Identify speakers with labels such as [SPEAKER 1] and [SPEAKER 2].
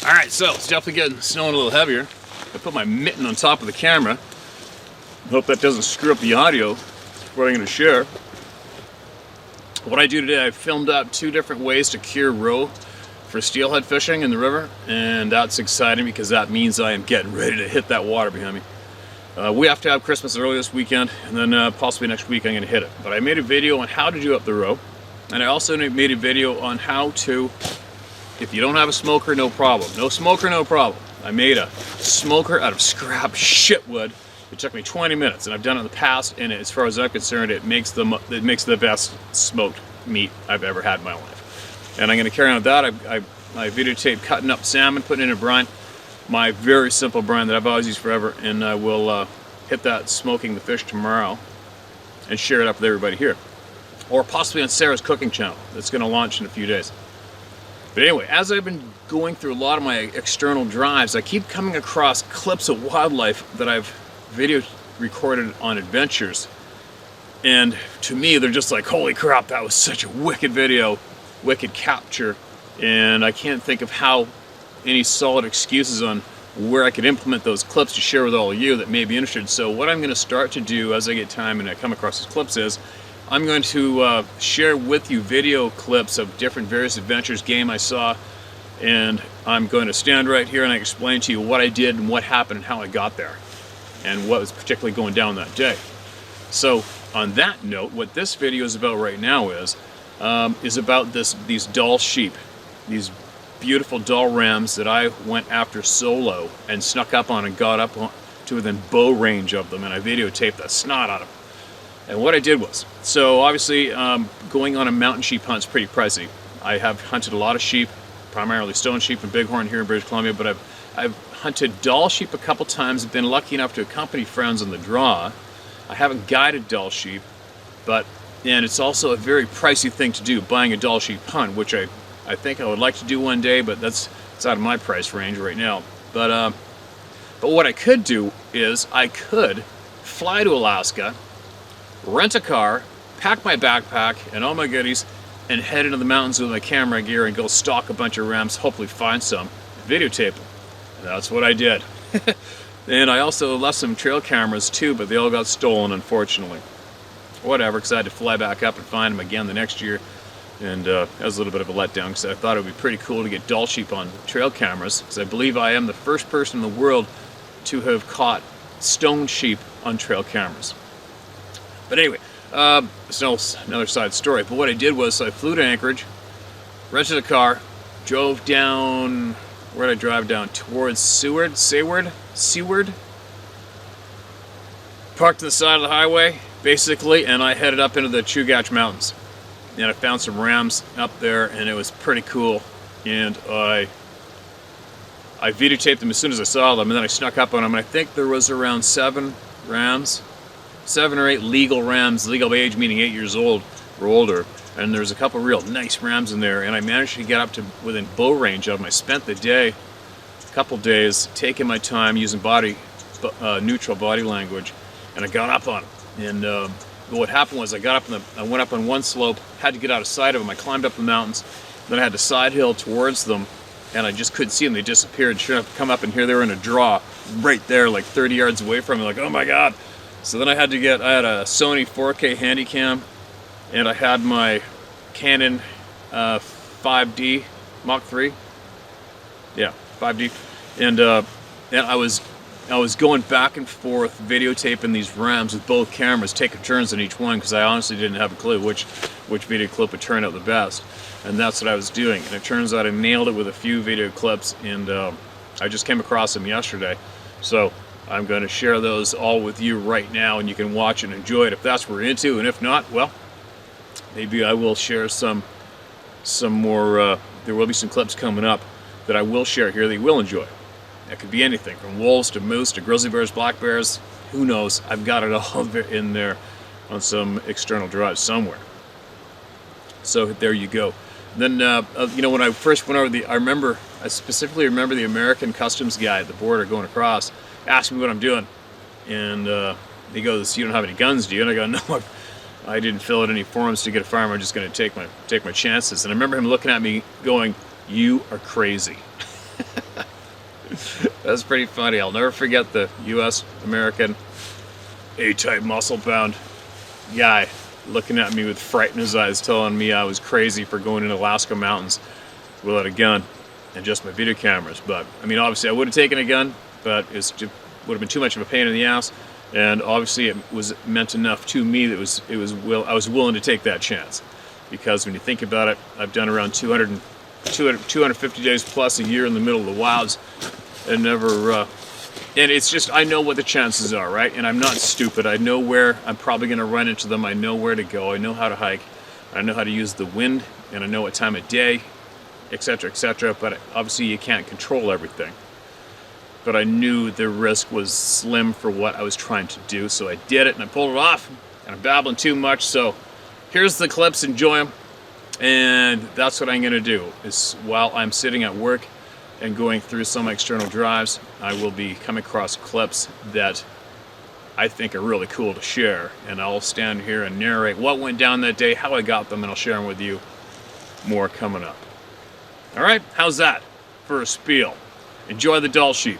[SPEAKER 1] Alright, so it's definitely getting snowing a little heavier. I put my mitten on top of the camera. Hope that doesn't screw up the audio what I'm going to share. What I do today, I filmed out 2 different ways to cure roe for steelhead fishing in the river, and that's exciting because that means I am getting ready to hit that water behind me. We have to have Christmas early this weekend, and then possibly next week I'm going to hit it. But I made a video on how to do up the roe, and I also made a video on how to, if you don't have a smoker, no problem. No smoker, no problem. I made a smoker out of scrap shitwood. It took me 20 minutes, and I've done it in the past, and as far as I'm concerned, it makes the best smoked meat I've ever had in my life. And I'm going to carry on with that. I videotaped cutting up salmon, putting it in a brine, my very simple brine that I've always used forever, and I will hit that smoking the fish tomorrow and share it up with everybody here. Or possibly on Sarah's cooking channel. That's going to launch in a few days. But anyway, as I've been going through a lot of my external drives, I keep coming across clips of wildlife that I've video recorded on adventures. And to me, they're just like, holy crap, that was such a wicked video, wicked capture. And I can't think of how any solid excuses on where I could implement those clips to share with all of you that may be interested. So what I'm going to start to do as I get time and I come across these clips is, I'm going to share with you video clips of different various adventures, game I saw, and I'm going to stand right here and I explain to you what I did and what happened and how I got there, and what was particularly going down that day. So on that note, what this video is about right now is about these Dall sheep, these beautiful Dall rams that I went after solo and snuck up on and got up to within bow range of them, and I videotaped the snot out of them. And what I did was, so obviously going on a mountain sheep hunt is pretty pricey. I have hunted a lot of sheep, primarily stone sheep and bighorn here in British Columbia, but I've hunted Dall sheep a couple times. I've been lucky enough to accompany friends on the draw. I haven't guided Dall sheep, and it's also a very pricey thing to do, buying a Dall sheep hunt, which I think I would like to do one day, but it's out of my price range right now. But what I could do is I could fly to Alaska, rent a car, pack my backpack and all my goodies, and head into the mountains with my camera gear and go stalk a bunch of rams, hopefully find some, videotape them. And that's what I did. And I also left some trail cameras too, but they all got stolen, unfortunately. Whatever, because I had to fly back up and find them again the next year. And that was a little bit of a letdown, because I thought it would be pretty cool to get Dall sheep on trail cameras, because I believe I am the first person in the world to have caught stone sheep on trail cameras. But anyway, it's another side story. But what I did was, I flew to Anchorage, rented a car, drove down, where did I drive down? Towards Seward? Parked to the side of the highway, basically, and I headed up into the Chugach Mountains. And I found some rams up there, and it was pretty cool. And I videotaped them as soon as I saw them, and then I snuck up on them, and I think there was around 7 rams. 7 or 8 legal rams, legal age meaning 8 years old or older, and there's a couple real nice rams in there, and I managed to get up to within bow range of them. I spent the day, a couple days, taking my time using neutral body language, and I got up on them. And what happened was I went up on one slope, had to get out of sight of them. I climbed up the mountains, then I had to side hill towards them, and I just couldn't see them. They disappeared. Sure enough, come up, and here they were in a draw right there, like 30 yards away from me. Like, oh my God. So then I had a Sony 4K Handycam, and I had my Canon 5D Mach 3. Yeah, 5D. And I was going back and forth videotaping these rams with both cameras, taking turns on each one, because I honestly didn't have a clue which video clip would turn out the best. And that's what I was doing. And it turns out I nailed it with a few video clips, and I just came across them yesterday. So I'm going to share those all with you right now, and you can watch and enjoy it if that's what we're into. And if not, well, maybe I will share some more. There will be some clips coming up that I will share here that you will enjoy. That could be anything from wolves to moose to grizzly bears, black bears. Who knows? I've got it all in there on some external drive somewhere. So there you go. Then when I first went over I specifically remember the American Customs guy at the border going across, asked me what I'm doing, and he goes, "You don't have any guns, do you?" And I go, "No, I didn't fill out any forms to get a firearm. I'm just going to take my chances." And I remember him looking at me, going, "You are crazy." That's pretty funny. I'll never forget the U.S. American A-type muscle-bound guy looking at me with fright in his eyes, telling me I was crazy for going into Alaska mountains without a gun and just my video cameras. But I mean, obviously I would have taken a gun, but it would have been too much of a pain in the ass. And obviously it was meant enough to me that I was willing to take that chance. Because when you think about it, I've done around 250 days plus a year in the middle of the wilds, and never, and it's just, I know what the chances are, right? And I'm not stupid. I know where I'm probably going to run into them. I know where to go. I know how to hike. I know how to use the wind, and I know what time of day, etc., etc. But obviously you can't control everything. But I knew the risk was slim for what I was trying to do, so I did it, and I pulled it off. And I'm babbling too much, so here's the clips. Enjoy them. And that's what I'm going to do, is while I'm sitting at work and going through some external drives, I will be coming across clips that I think are really cool to share. And I'll stand here and narrate what went down that day, how I got them, and I'll share them with you. More coming up. All right, how's that for a spiel? Enjoy the doll sheep.